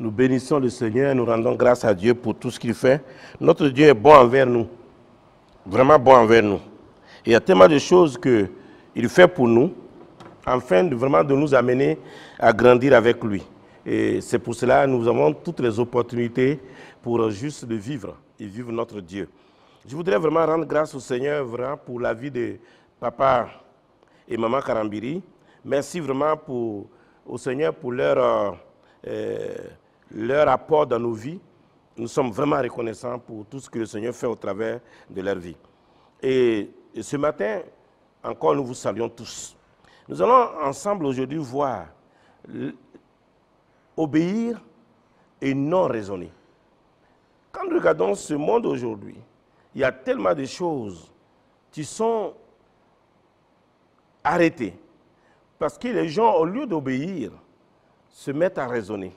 Nous bénissons le Seigneur, nous rendons grâce à Dieu pour tout ce qu'il fait. Notre Dieu est bon envers nous, vraiment bon envers nous. Et il y a tellement de choses qu'il fait pour nous, afin de nous amener à grandir avec lui. Et c'est pour cela que nous avons toutes les opportunités pour juste le vivre et vivre notre Dieu. Je voudrais vraiment rendre grâce au Seigneur vraiment pour la vie de papa et maman Karambiri. Merci vraiment au Seigneur pour leur apport dans nos vies. Nous sommes vraiment reconnaissants pour tout ce que le Seigneur fait au travers de leur vie. Et ce matin, encore nous vous saluons tous. Nous allons ensemble aujourd'hui voir obéir et non raisonner. Quand nous regardons ce monde aujourd'hui, il y a tellement de choses qui sont arrêtées. Parce que les gens, au lieu d'obéir, se mettent à raisonner.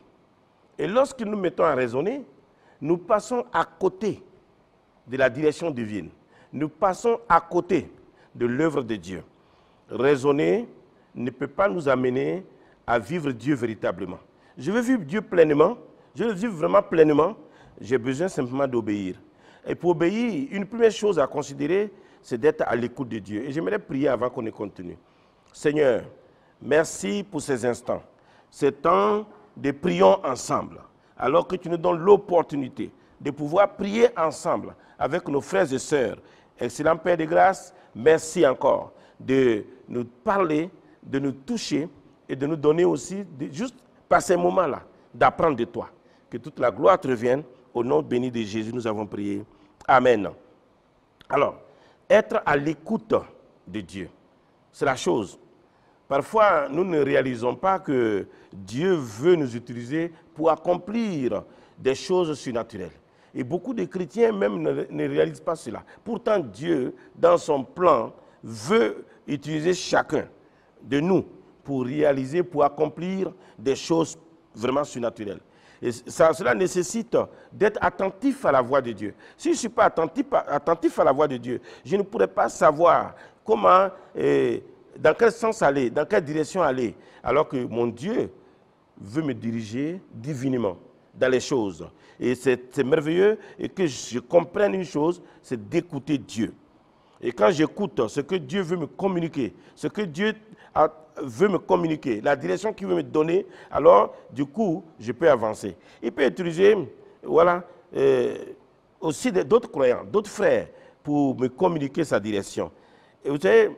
Et lorsque nous mettons à raisonner, nous passons à côté de la direction divine. Nous passons à côté de l'œuvre de Dieu. Raisonner ne peut pas nous amener à vivre Dieu véritablement. Je veux vivre Dieu pleinement, je veux vivre vraiment pleinement, j'ai besoin simplement d'obéir. Et pour obéir, une première chose à considérer, c'est d'être à l'écoute de Dieu. Et j'aimerais prier avant qu'on ait continue. Seigneur, merci pour ces instants. Ce temps de prions ensemble, alors que tu nous donnes l'opportunité de pouvoir prier ensemble avec nos frères et sœurs. Excellent Père de grâce, merci encore de nous parler, de nous toucher et de nous donner aussi, juste par ces moments-là, d'apprendre de toi. Que toute la gloire te revienne. Au nom béni de Jésus, nous avons prié. Amen. Alors, être à l'écoute de Dieu, c'est la chose. Parfois, nous ne réalisons pas que Dieu veut nous utiliser pour accomplir des choses surnaturelles. Et beaucoup de chrétiens même ne réalisent pas cela. Pourtant, Dieu, dans son plan, veut utiliser chacun de nous pour réaliser, pour accomplir des choses vraiment surnaturelles. Et cela nécessite d'être attentif à la voix de Dieu. Si je ne suis pas attentif à la voix de Dieu, je ne pourrais pas savoir comment, dans quel sens aller, dans quelle direction aller, alors que mon Dieu veut me diriger divinement dans les choses. Et c'est merveilleux et que je comprenne une chose, c'est d'écouter Dieu. Et quand j'écoute ce que Dieu veut me communiquer, ce que Dieu veut me communiquer, la direction qu'il veut me donner, alors du coup, je peux avancer. Il peut utiliser, voilà, aussi d'autres croyants, d'autres frères, pour me communiquer sa direction. Et vous savez,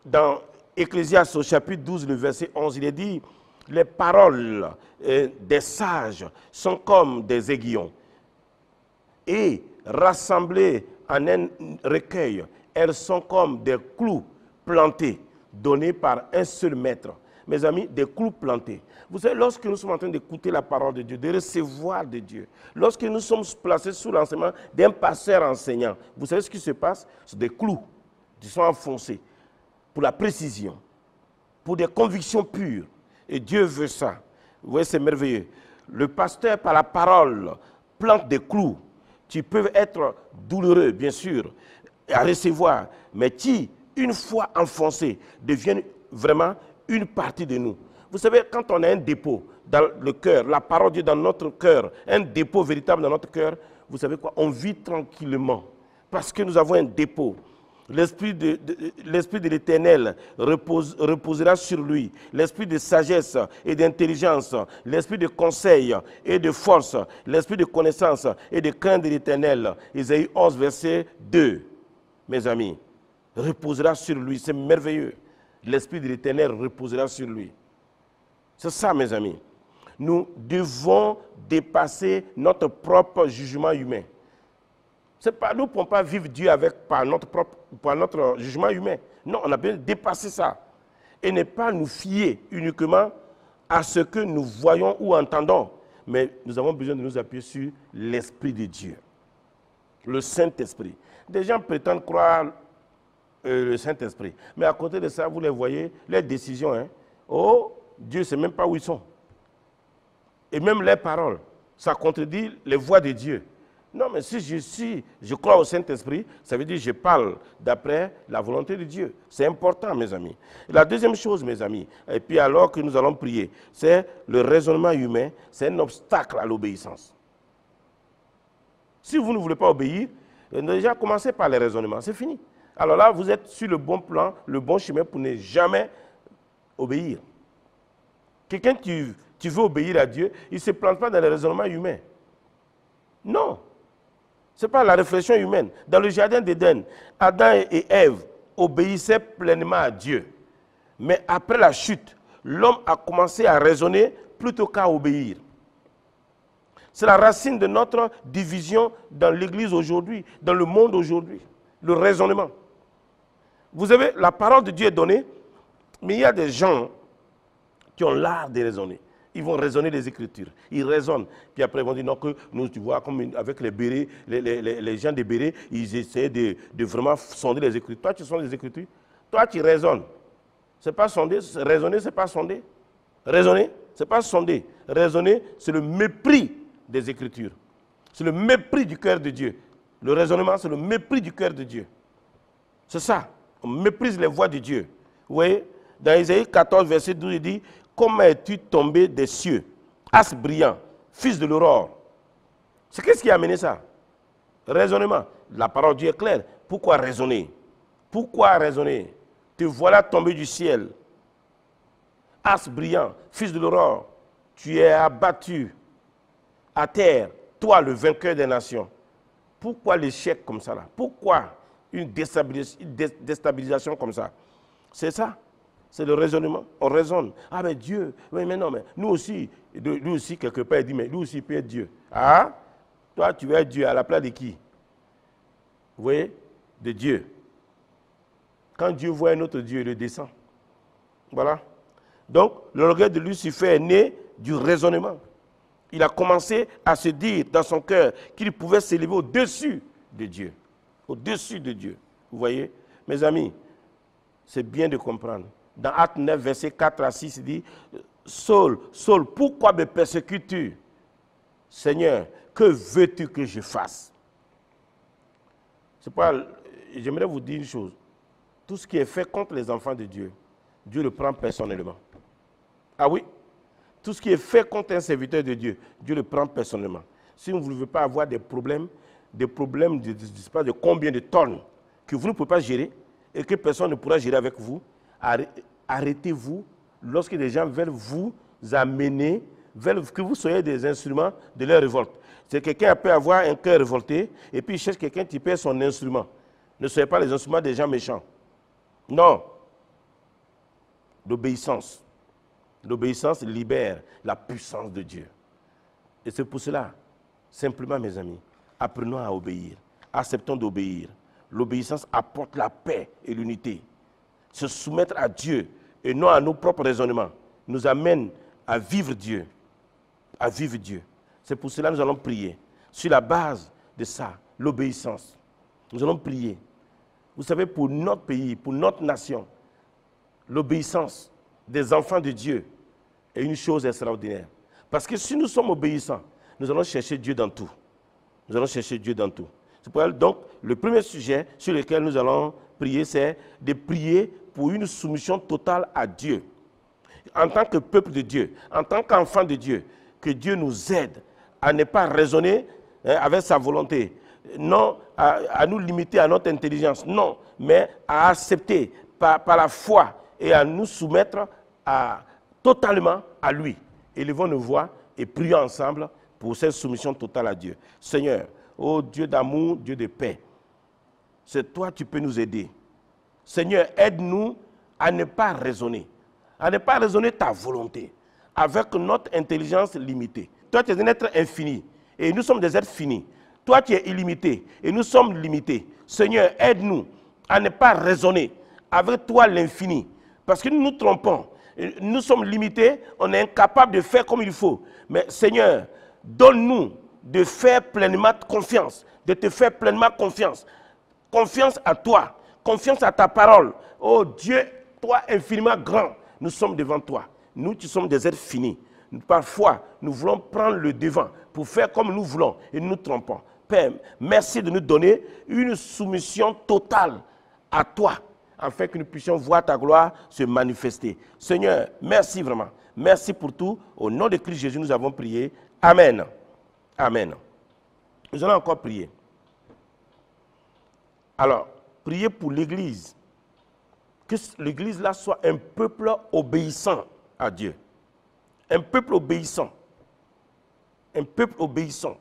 dans Ecclésiaste au chapitre 12, le verset 11, il est dit, les paroles des sages sont comme des aiguillons. Et rassemblées en un recueil, elles sont comme des clous plantés, donnés par un seul maître. Mes amis, des clous plantés. Vous savez, lorsque nous sommes en train d'écouter la parole de Dieu, de recevoir de Dieu, lorsque nous sommes placés sous l'enseignement d'un pasteur enseignant, vous savez ce qui se passe? C'est des clous qui sont enfoncés pour la précision, pour des convictions pures. Et Dieu veut ça. Vous voyez, c'est merveilleux. Le pasteur, par la parole, plante des clous qui peuvent être douloureux, bien sûr, à recevoir, mais qui, une fois enfoncés, deviennent vraiment une partie de nous. Vous savez, quand on a un dépôt dans le cœur, la parole de Dieu dans notre cœur, un dépôt véritable dans notre cœur, vous savez quoi? On vit tranquillement parce que nous avons un dépôt. L'esprit de l'Éternel reposera sur lui. L'esprit de sagesse et d'intelligence, l'esprit de conseil et de force, l'esprit de connaissance et de crainte de l'Éternel. Isaïe 11, verset 2. Mes amis, reposera sur lui. C'est merveilleux. L'esprit de l'Éternel reposera sur lui. C'est ça, mes amis. Nous devons dépasser notre propre jugement humain. Pas, nous ne pouvons pas vivre Dieu par notre jugement humain. Non, on a besoin de dépasser ça. Et ne pas nous fier uniquement à ce que nous voyons ou entendons. Mais nous avons besoin de nous appuyer sur l'Esprit de Dieu. Le Saint-Esprit. Des gens prétendent croire le Saint-Esprit. Mais à côté de ça, vous les voyez, les décisions. Hein? Oh, Dieu ne sait même pas où ils sont. Et même les paroles, ça contredit les voix de Dieu. Non, mais si je crois au Saint-Esprit, ça veut dire que je parle d'après la volonté de Dieu. C'est important, mes amis. Et la deuxième chose, mes amis, et puis alors que nous allons prier, c'est le raisonnement humain, c'est un obstacle à l'obéissance. Si vous ne voulez pas obéir, déjà commencez par les raisonnements, c'est fini. Alors là, vous êtes sur le bon plan, le bon chemin pour ne jamais obéir. Quelqu'un qui veut obéir à Dieu, il ne se plante pas dans les raisonnements humains. Non. Ce n'est pas la réflexion humaine. Dans le jardin d'Éden, Adam et Ève obéissaient pleinement à Dieu. Mais après la chute, l'homme a commencé à raisonner plutôt qu'à obéir. C'est la racine de notre division dans l'Église aujourd'hui, dans le monde aujourd'hui. Le raisonnement. Vous avez, la parole de Dieu est donnée, mais il y a des gens qui ont l'art de raisonner. Ils vont raisonner les Écritures. Ils raisonnent. Puis après, ils vont dire non, que nous, tu vois, comme avec les bérets, les gens des bérets, ils essaient de vraiment sonder les Écritures. Toi, tu sondes les Écritures. Toi, tu raisonnes. Ce n'est pas sonder. Raisonner, ce n'est pas sonder. Raisonner, ce n'est pas sonder. Raisonner, c'est le mépris des Écritures. C'est le mépris du cœur de Dieu. Le raisonnement, c'est le mépris du cœur de Dieu. C'est ça. On méprise les voies de Dieu. Vous voyez, dans Isaïe 14, verset 12, il dit « Comment es-tu tombé des cieux, as brillant, fils de l'aurore ?» C'est qu'est-ce qui a amené ça? Raisonnement. La parole de Dieu est claire. Pourquoi raisonner? Pourquoi raisonner? Te voilà tombé du ciel, as brillant, fils de l'aurore. Tu es abattu à terre, toi le vainqueur des nations. Pourquoi l'échec comme ça là? Pourquoi une déstabilisation comme ça? C'est ça. C'est le raisonnement. On raisonne. Ah, mais Dieu, oui, mais non, mais nous aussi, quelque part, il dit, mais lui aussi, il peut être Dieu. Ah, toi, tu veux être Dieu à la place de qui? Vous voyez? De Dieu. Quand Dieu voit un autre Dieu, il le descend. Voilà. Donc, l'orgueil de Lucifer est né du raisonnement. Il a commencé à se dire dans son cœur qu'il pouvait s'élever au-dessus de Dieu. Au-dessus de Dieu. Vous voyez? Mes amis, c'est bien de comprendre. Dans Acte 9, verset 4 à 6, il dit « Saul, Saul, pourquoi me persécutes-tu? Seigneur, que veux-tu que je fasse ?» J'aimerais vous dire une chose. Tout ce qui est fait contre les enfants de Dieu, Dieu le prend personnellement. Ah oui? Tout ce qui est fait contre un serviteur de Dieu, Dieu le prend personnellement. Si vous ne voulez pas avoir des problèmes de combien de tonnes que vous ne pouvez pas gérer et que personne ne pourra gérer avec vous, arrêtez-vous lorsque les gens veulent vous amener, veulent que vous soyez des instruments de leur révolte. C'est quelqu'un peut avoir un cœur révolté et puis il cherche quelqu'un qui perd son instrument. Ne soyez pas les instruments des gens méchants. Non. L'obéissance. L'obéissance libère la puissance de Dieu. Et c'est pour cela, simplement mes amis, apprenons à obéir. Acceptons d'obéir. L'obéissance apporte la paix et l'unité. Se soumettre à Dieu et non à nos propres raisonnements nous amène à vivre Dieu. À vivre Dieu. C'est pour cela que nous allons prier. Sur la base de ça, l'obéissance. Nous allons prier. Vous savez, pour notre pays, pour notre nation, l'obéissance des enfants de Dieu est une chose extraordinaire. Parce que si nous sommes obéissants, nous allons chercher Dieu dans tout. Nous allons chercher Dieu dans tout. C'est pourquoi donc le premier sujet sur lequel nous allons prier, c'est de prier pour une soumission totale à Dieu. En tant que peuple de Dieu, en tant qu'enfant de Dieu, que Dieu nous aide à ne pas raisonner avec sa volonté, non à nous limiter à notre intelligence, non, mais à accepter par la foi et à nous soumettre totalement à lui. Élevons nos voix et prions ensemble pour cette soumission totale à Dieu. Seigneur, ô Dieu d'amour, Dieu de paix, c'est toi qui peux nous aider. Seigneur, aide-nous à ne pas raisonner ta volonté avec notre intelligence limitée. Toi, tu es un être infini et nous sommes des êtres finis. Toi, tu es illimité et nous sommes limités. Seigneur, aide-nous à ne pas raisonner avec toi l'infini parce que nous nous trompons. Nous sommes limités, on est incapable de faire comme il faut. Mais Seigneur, donne-nous de faire pleinement confiance, de te faire pleinement confiance. Confiance à toi, confiance à ta parole. Oh Dieu, toi infiniment grand, nous sommes devant toi. Nous qui sommes des êtres finis. Parfois, nous voulons prendre le devant pour faire comme nous voulons et nous nous trompons. Père, merci de nous donner une soumission totale à toi, afin que nous puissions voir ta gloire se manifester. Seigneur, merci vraiment. Merci pour tout. Au nom de Christ Jésus, nous avons prié. Amen. Amen. Nous allons encore prier. Alors, priez pour l'Église. Que l'Église là soit un peuple obéissant à Dieu. Un peuple obéissant. Un peuple obéissant.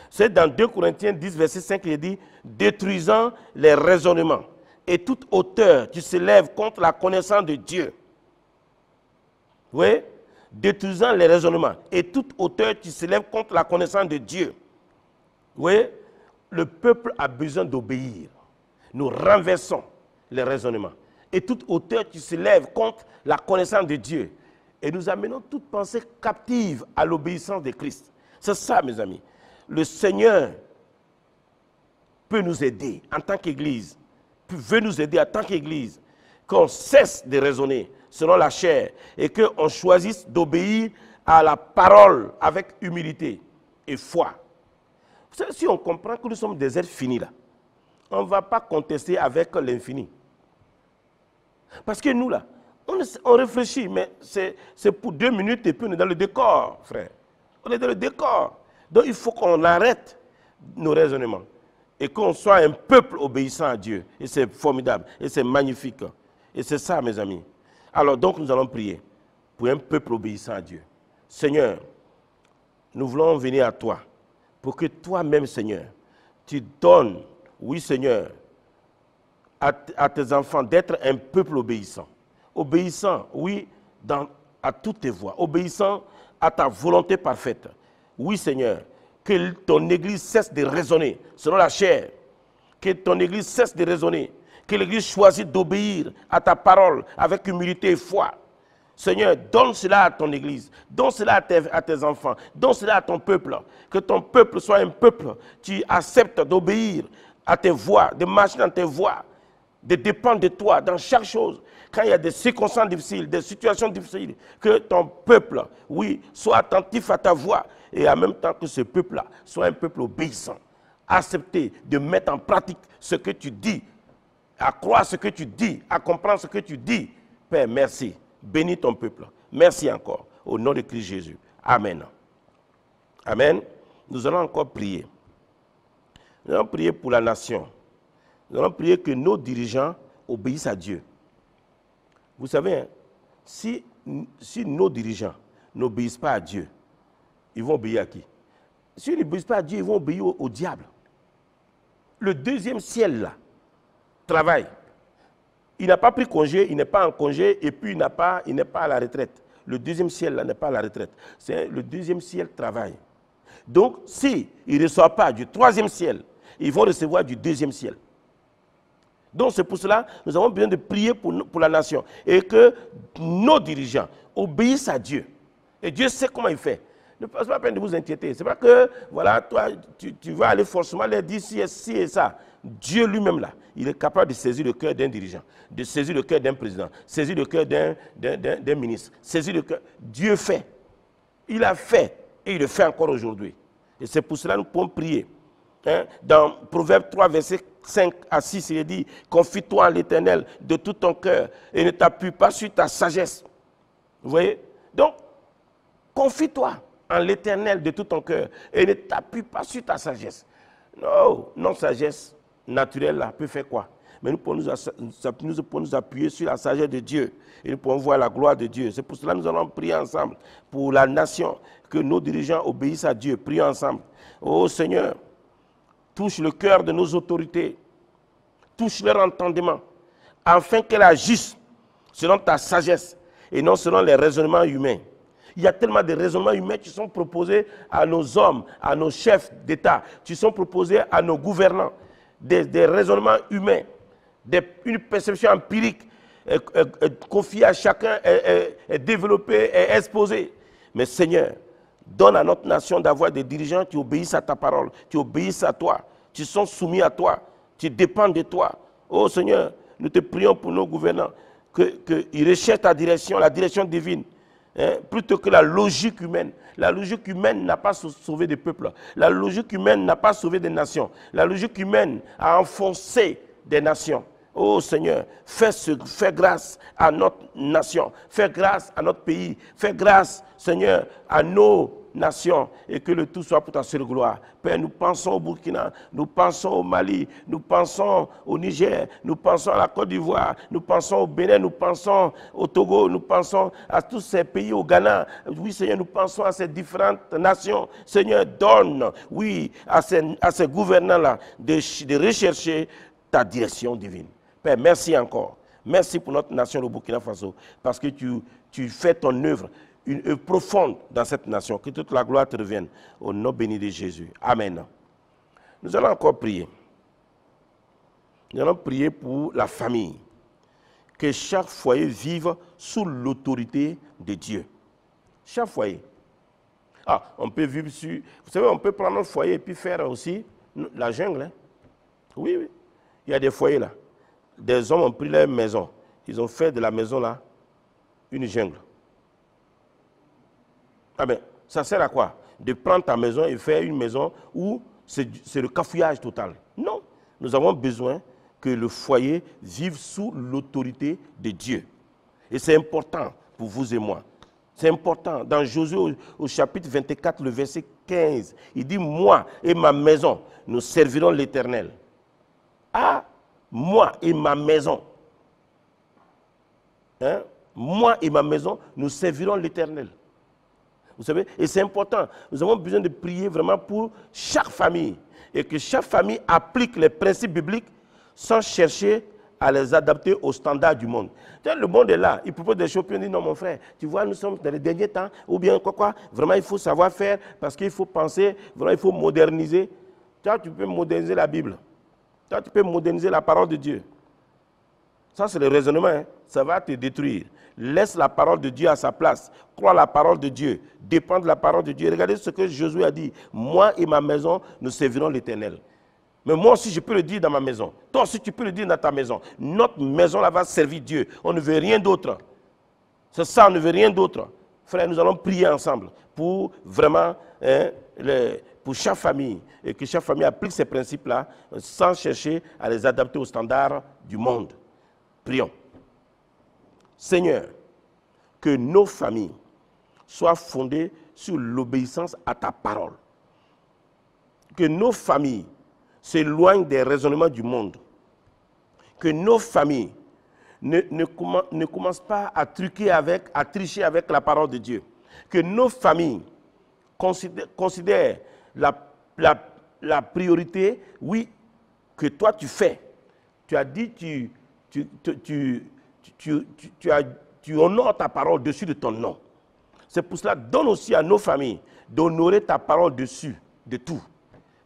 C'est dans 2 Corinthiens 10, verset 5, il dit « Détruisant les raisonnements et toute hauteur qui s'élève contre la connaissance de Dieu. » Oui, détruisant les raisonnements et toute hauteur qui s'élève contre la connaissance de Dieu. Oui, le peuple a besoin d'obéir. Nous renversons les raisonnements et toute hauteur qui s'élève contre la connaissance de Dieu. Et nous amenons toute pensée captive à l'obéissance de Christ. C'est ça, mes amis. Le Seigneur peut nous aider en tant qu'Église, veut nous aider en tant qu'Église, qu'on cesse de raisonner selon la chair et qu'on choisisse d'obéir à la parole avec humilité et foi. Vous savez, si on comprend que nous sommes des êtres finis là, on ne va pas contester avec l'infini. Parce que nous là, on réfléchit, mais c'est pour 2 minutes et puis on est dans le décor, frère. On est dans le décor. Donc il faut qu'on arrête nos raisonnements et qu'on soit un peuple obéissant à Dieu. Et c'est formidable, et c'est magnifique. Et c'est ça, mes amis. Alors donc nous allons prier pour un peuple obéissant à Dieu. Seigneur, nous voulons venir à toi pour que toi-même, Seigneur, tu donnes, oui Seigneur, à tes enfants d'être un peuple obéissant. Obéissant, oui, à toutes tes voies. Obéissant à ta volonté parfaite. Oui Seigneur, que ton Église cesse de raisonner selon la chair. Que ton Église cesse de raisonner. Que l'Église choisisse d'obéir à ta parole avec humilité et foi. Seigneur, donne cela à ton Église, donne cela à tes enfants, donne cela à ton peuple. Que ton peuple soit un peuple qui accepte d'obéir à tes voies, de marcher dans tes voies, de dépendre de toi dans chaque chose. Quand il y a des circonstances difficiles, des situations difficiles, que ton peuple, oui, soit attentif à ta voix et en même temps que ce peuple-là soit un peuple obéissant. Accepter de mettre en pratique ce que tu dis, à croire ce que tu dis, à comprendre ce que tu dis. Père, merci. Bénis ton peuple. Merci encore. Au nom de Christ Jésus. Amen. Amen. Nous allons encore prier. Nous allons prier pour la nation. Nous allons prier que nos dirigeants obéissent à Dieu. Vous savez, hein, si nos dirigeants n'obéissent pas à Dieu, ils vont obéir à qui? S'ils n'obéissent pas à Dieu, ils vont obéir au diable. Le deuxième ciel, là, travaille. Il n'a pas pris congé, il n'est pas en congé, et puis il n'est pas à la retraite. Le deuxième ciel, là, n'est pas à la retraite. Le deuxième ciel travaille. Donc, s'ils ne reçoivent pas du troisième ciel, ils vont recevoir du deuxième ciel. Donc, c'est pour cela que nous avons besoin de prier pour la nation. Et que nos dirigeants obéissent à Dieu. Et Dieu sait comment il fait. Ne pas la peine de vous inquiéter. Ce n'est pas que, voilà, toi, tu vas aller forcément leur dire ci et ça. Dieu lui-même, là, il est capable de saisir le cœur d'un dirigeant, de saisir le cœur d'un président, saisir le cœur d'un ministre, saisir le cœur. Dieu fait. Il a fait et il le fait encore aujourd'hui. Et c'est pour cela que nous pouvons prier. Hein? Dans Proverbe 3, verset 5 à 6, il est dit « Confie-toi en l'Éternel de tout ton cœur et ne t'appuie pas sur ta sagesse. » Vous voyez? Donc, confie-toi en l'Éternel de tout ton cœur et ne t'appuie pas sur ta sagesse. Non, non sagesse naturelle là peut faire quoi? Mais nous pouvons nous appuyer sur la sagesse de Dieu et nous pouvons voir la gloire de Dieu. C'est pour cela que nous allons prier ensemble pour la nation, que nos dirigeants obéissent à Dieu. Prions ensemble. Oh Seigneur, touche le cœur de nos autorités, touche leur entendement, afin qu'elles agissent selon ta sagesse et non selon les raisonnements humains. Il y a tellement de raisonnements humains qui sont proposés à nos hommes, à nos chefs d'État, qui sont proposés à nos gouvernants, des raisonnements humains, une perception empirique confiée à chacun, est développée, est exposée. Mais Seigneur, donne à notre nation d'avoir des dirigeants qui obéissent à ta parole, qui obéissent à toi, qui sont soumis à toi, qui dépendent de toi. Oh Seigneur, nous te prions pour nos gouvernants, qu'ils recherchent ta direction, la direction divine. hein, plutôt que la logique humaine. La logique humaine n'a pas sauvé des peuples. La logique humaine n'a pas sauvé des nations. La logique humaine a enfoncé des nations. Oh Seigneur, fais grâce à notre nation, fais grâce à notre pays, fais grâce, Seigneur, à nos nations, et que le tout soit pour ta seule gloire. Père, nous pensons au Burkina, nous pensons au Mali, nous pensons au Niger, nous pensons à la Côte d'Ivoire, nous pensons au Bénin, nous pensons au Togo, nous pensons à tous ces pays, au Ghana. Oui, Seigneur, nous pensons à ces différentes nations. Seigneur, donne, oui, à ces gouvernants-là de rechercher ta direction divine. Père, merci encore. Merci pour notre nation, le Burkina Faso, parce que tu fais ton œuvre, une œuvre profonde dans cette nation. Que toute la gloire te revienne. Au nom béni de Jésus. Amen. Nous allons encore prier. Nous allons prier pour la famille. Que chaque foyer vive sous l'autorité de Dieu. Chaque foyer. Ah, on peut vivre sur... Vous savez, on peut prendre un foyer et puis faire aussi la jungle. Hein? Oui, oui. Il y a des foyers là. Des hommes ont pris leur maison. Ils ont fait de la maison là une jungle. Ah ben, ça sert à quoi? De prendre ta maison et faire une maison où c'est le cafouillage total. Non. Nous avons besoin que le foyer vive sous l'autorité de Dieu. Et c'est important pour vous et moi. C'est important. Dans Josué au chapitre 24, le verset 15, il dit « Moi et ma maison, nous servirons l'Éternel. » Ah, moi et ma maison. Hein? Moi et ma maison, nous servirons l'Éternel. Vous savez, et c'est important. Nous avons besoin de prier vraiment pour chaque famille. Et que chaque famille applique les principes bibliques sans chercher à les adapter aux standards du monde. Le monde est là, il propose des choses, puis on dit non mon frère, tu vois, nous sommes dans les derniers temps, ou bien quoi, vraiment il faut savoir faire, parce qu'il faut penser, vraiment il faut moderniser. Tu peux moderniser la Bible. Tu peux moderniser la parole de Dieu. Ça, c'est le raisonnement. Hein. Ça va te détruire. Laisse la parole de Dieu à sa place. Crois la parole de Dieu. Dépends de la parole de Dieu. Regardez ce que Josué a dit. Moi et ma maison, nous servirons l'Éternel. Mais moi aussi, je peux le dire dans ma maison. Toi aussi, tu peux le dire dans ta maison. Notre maison, là, va servir Dieu. On ne veut rien d'autre. C'est ça, on ne veut rien d'autre. Frère, nous allons prier ensemble pour vraiment... pour chaque famille, et que chaque famille applique ces principes-là sans chercher à les adapter aux standards du monde. Prions. Seigneur, que nos familles soient fondées sur l'obéissance à ta parole. Que nos familles s'éloignent des raisonnements du monde. Que nos familles ne commencent pas à tricher avec la parole de Dieu. Que nos familles considèrent la priorité, oui, que toi tu fais. Tu as dit, tu honores ta parole dessus de ton nom. C'est pour cela, donne aussi à nos familles d'honorer ta parole dessus de tout.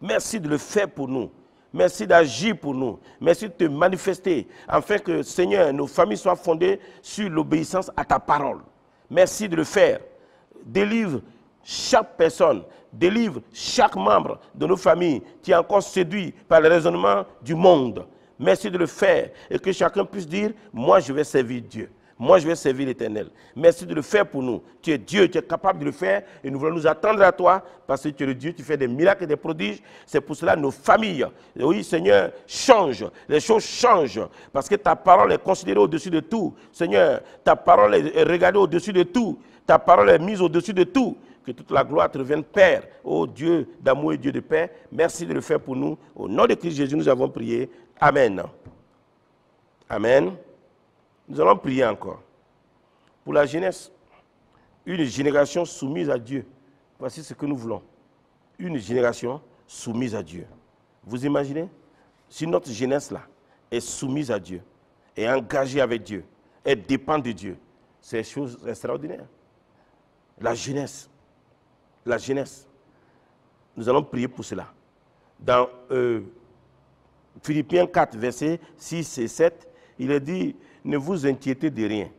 Merci de le faire pour nous. Merci d'agir pour nous. Merci de te manifester, afin que, Seigneur, nos familles soient fondées sur l'obéissance à ta parole. Merci de le faire. Délivre chaque personne, délivre chaque membre de nos familles qui est encore séduit par le raisonnement du monde. Merci de le faire et que chacun puisse dire, moi je vais servir Dieu. Moi je vais servir l'Éternel. Merci de le faire pour nous. Tu es Dieu, tu es capable de le faire et nous voulons nous attendre à toi parce que tu es le Dieu, tu fais des miracles et des prodiges. C'est pour cela nos familles, oui Seigneur, changent. Les choses changent parce que ta parole est considérée au-dessus de tout. Seigneur, ta parole est regardée au-dessus de tout. Ta parole est mise au-dessus de tout. Que toute la gloire te revienne, Père, ô Dieu d'amour et Dieu de paix. Merci de le faire pour nous. Au nom de Christ Jésus, nous avons prié. Amen. Amen. Nous allons prier encore. Pour la jeunesse, une génération soumise à Dieu. Voici ce que nous voulons. Une génération soumise à Dieu. Vous imaginez? Si notre jeunesse-là est soumise à Dieu, est engagée avec Dieu, elle dépend de Dieu, c'est une chose extraordinaire. La jeunesse. La jeunesse. Nous allons prier pour cela. Dans Philippiens 4, versets 6 et 7, il est dit, ne vous inquiétez de rien,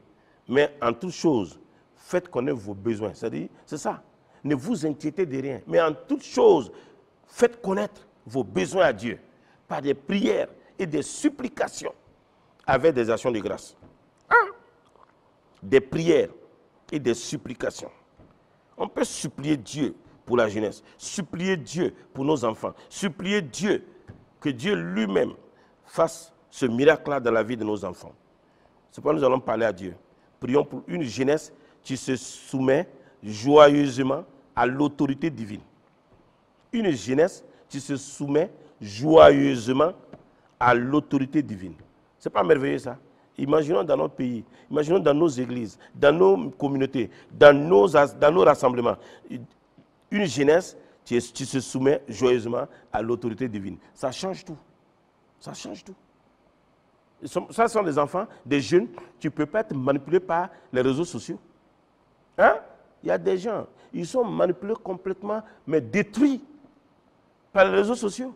mais en toute chose, faites connaître vos besoins. C'est-à-dire, c'est ça. Ne vous inquiétez de rien, mais en toute chose, faites connaître vos besoins à Dieu par des prières et des supplications avec des actions de grâce. Des prières et des supplications. On peut supplier Dieu pour la jeunesse, supplier Dieu pour nos enfants, supplier Dieu que Dieu lui-même fasse ce miracle-là dans la vie de nos enfants. C'est pourquoi nous allons parler à Dieu. Prions pour une jeunesse qui se soumet joyeusement à l'autorité divine. Une jeunesse qui se soumet joyeusement à l'autorité divine. Ce n'est pas merveilleux ça? Imaginons dans notre pays, imaginons dans nos églises, dans nos communautés, dans nos rassemblements, une jeunesse qui se soumet joyeusement à l'autorité divine. Ça change tout. Ça change tout. Ça sont des enfants, des jeunes qui ne peuvent pas être manipulés par les réseaux sociaux. Hein? Il y a des gens, ils sont manipulés complètement, mais détruits par les réseaux sociaux.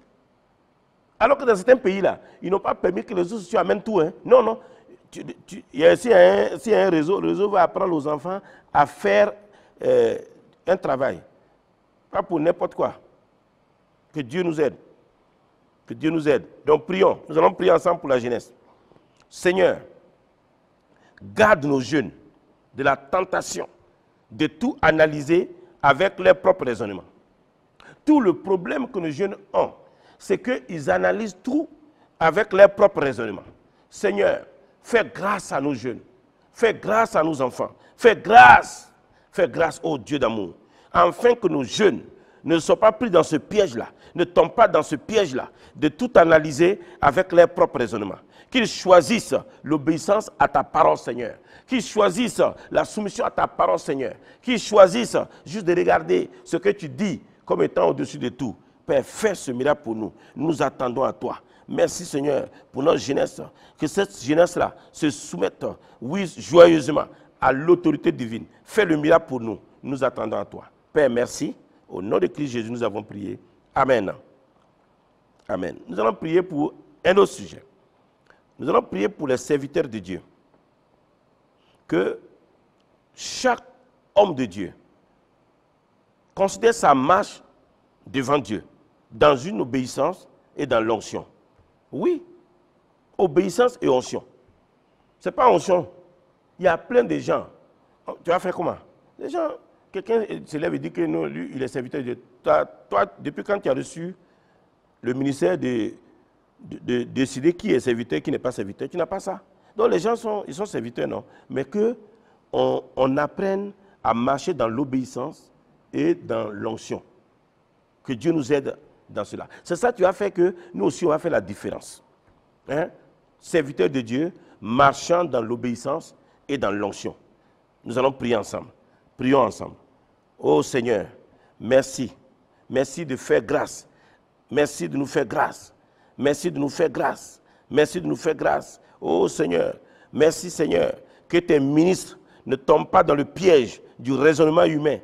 Alors que dans certains pays-là, ils n'ont pas permis que les réseaux sociaux amènent tout. Hein? Non, non. Si il y a un réseau, le réseau va apprendre aux enfants à faire un travail. Pas pour n'importe quoi. Que Dieu nous aide. Que Dieu nous aide. Donc prions. Nous allons prier ensemble pour la jeunesse. Seigneur, garde nos jeunes de la tentation de tout analyser avec leur propre raisonnement. Tout le problème que nos jeunes ont, c'est qu'ils analysent tout avec leur propre raisonnement. Seigneur, fais grâce à nos jeunes, fais grâce à nos enfants, fais grâce, ô Dieu d'amour, afin que nos jeunes ne soient pas pris dans ce piège-là, ne tombent pas dans ce piège-là, de tout analyser avec leur propre raisonnement. Qu'ils choisissent l'obéissance à ta parole, Seigneur. Qu'ils choisissent la soumission à ta parole, Seigneur. Qu'ils choisissent juste de regarder ce que tu dis comme étant au-dessus de tout. Père, fais ce miracle pour nous. Nous attendons à toi. Merci, Seigneur, pour notre jeunesse. Que cette jeunesse-là se soumette, oui, joyeusement à l'autorité divine. Fais le miracle pour nous. Nous attendons à toi. Père, merci. Au nom de Christ Jésus, nous avons prié. Amen. Amen. Nous allons prier pour un autre sujet. Nous allons prier pour les serviteurs de Dieu. Que chaque homme de Dieu considère sa marche devant Dieu dans une obéissance et dans l'onction. Oui, obéissance et onction. Ce n'est pas onction. Il y a plein de gens. Tu vas faire comment? Les gens, quelqu'un se lève et dit que non, lui, il est serviteur de Dieu. Toi, depuis quand tu as reçu le ministère de décider qui est serviteur, qui n'est pas serviteur, tu n'as pas ça. Donc les gens sont serviteurs, non. Mais qu'on apprenne à marcher dans l'obéissance et dans l'onction. Que Dieu nous aide dans cela. C'est ça qui va faire que nous aussi, on va faire la différence. Hein? Serviteurs de Dieu, marchant dans l'obéissance et dans l'onction. Nous allons prier ensemble. Prions ensemble. Oh Seigneur, merci. Merci de faire grâce. Merci de nous faire grâce. Merci de nous faire grâce. Merci de nous faire grâce. Oh Seigneur, merci Seigneur, que tes ministres ne tombent pas dans le piège du raisonnement humain,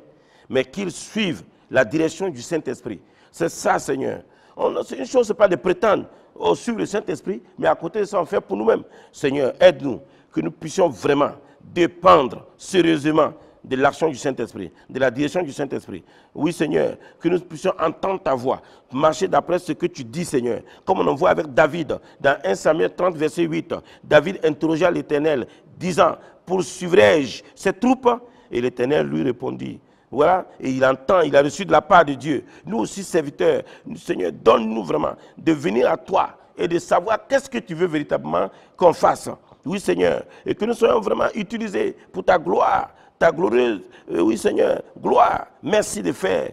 mais qu'ils suivent la direction du Saint-Esprit. C'est ça, Seigneur. Une chose, ce n'est pas de prétendre suivre le Saint-Esprit, mais à côté de ça, on fait pour nous-mêmes. Seigneur, aide-nous, que nous puissions vraiment dépendre sérieusement de l'action du Saint-Esprit, de la direction du Saint-Esprit. Oui, Seigneur, que nous puissions entendre ta voix, marcher d'après ce que tu dis, Seigneur. Comme on en voit avec David, dans 1 Samuel 30, verset 8, David interrogea l'Éternel, disant, poursuivrai-je ces troupes? Et l'Éternel lui répondit, voilà, et il entend, il a reçu de la part de Dieu. Nous aussi, serviteurs, Seigneur, donne-nous vraiment de venir à toi et de savoir qu'est-ce que tu veux véritablement qu'on fasse. Oui, Seigneur, et que nous soyons vraiment utilisés pour ta gloire, ta glorieuse, oui, Seigneur, gloire. Merci de faire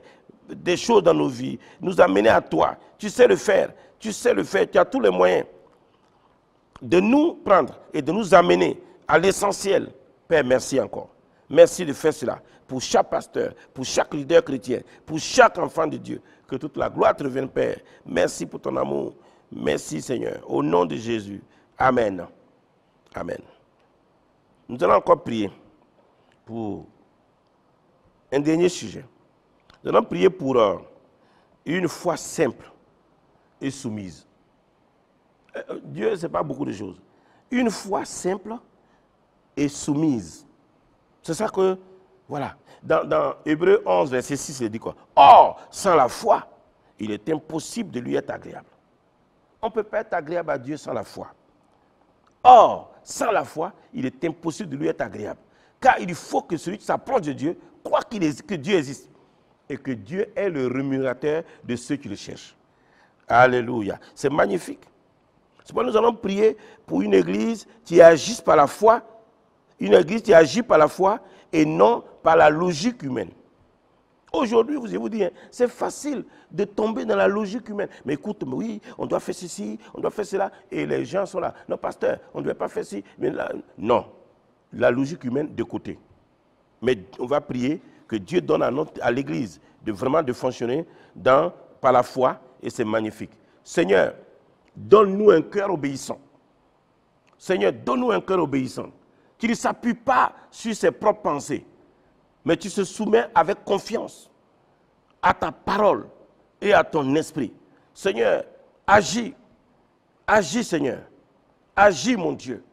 des choses dans nos vies, nous amener à toi. Tu sais le faire, tu as tous les moyens de nous prendre et de nous amener à l'essentiel. Père, merci encore. Merci de faire cela pour chaque pasteur, pour chaque leader chrétien, pour chaque enfant de Dieu. Que toute la gloire te revienne, Père. Merci pour ton amour. Merci, Seigneur. Au nom de Jésus. Amen. Amen. Nous allons encore prier pour un dernier sujet. Nous allons prier pour une foi simple et soumise. Dieu, ce n'est pas beaucoup de choses. Une foi simple et soumise. C'est ça que, voilà. Dans Hébreux 11, verset 6, il dit quoi? Or, sans la foi, il est impossible de lui être agréable. On ne peut pas être agréable à Dieu sans la foi. Or, sans la foi, il est impossible de lui être agréable. Car il faut que celui qui s'approche de Dieu croit que Dieu existe et que Dieu est le rémunérateur de ceux qui le cherchent. Alléluia. C'est magnifique. C'est pourquoi nous allons prier pour une église qui agisse par la foi, une église qui agit par la foi et non par la logique humaine. Aujourd'hui, je vous dis, c'est facile de tomber dans la logique humaine. Mais écoute, oui, on doit faire ceci, on doit faire cela. Et les gens sont là. Non, pasteur, on ne doit pas faire ceci. Mais là, non. La logique humaine de côté. Mais on va prier que Dieu donne à l'église vraiment de fonctionner par la foi. Et c'est magnifique. Seigneur, donne-nous un cœur obéissant. Seigneur, donne-nous un cœur obéissant. Qui ne s'appuie pas sur ses propres pensées. Mais tu se soumets avec confiance à ta parole et à ton esprit. Seigneur, agis. Agis, Seigneur. Agis, mon Dieu.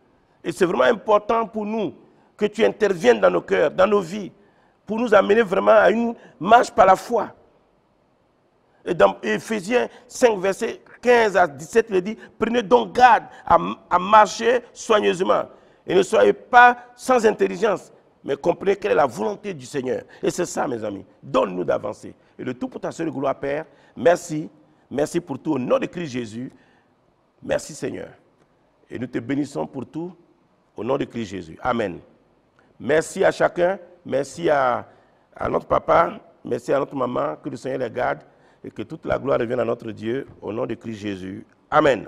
Et c'est vraiment important pour nous que tu interviennes dans nos cœurs, dans nos vies, pour nous amener vraiment à une marche par la foi. Et dans Éphésiens 5, versets 15 à 17, il dit, prenez donc garde à marcher soigneusement. Et ne soyez pas sans intelligence, mais comprenez quelle est la volonté du Seigneur. Et c'est ça, mes amis. Donne-nous d'avancer. Et le tout pour ta seule gloire, Père. Merci. Merci pour tout. Au nom de Christ Jésus. Merci, Seigneur. Et nous te bénissons pour tout. Au nom de Christ Jésus. Amen. Merci à chacun. Merci à notre papa. Merci à notre maman. Que le Seigneur les garde. Et que toute la gloire revienne à notre Dieu. Au nom de Christ Jésus. Amen.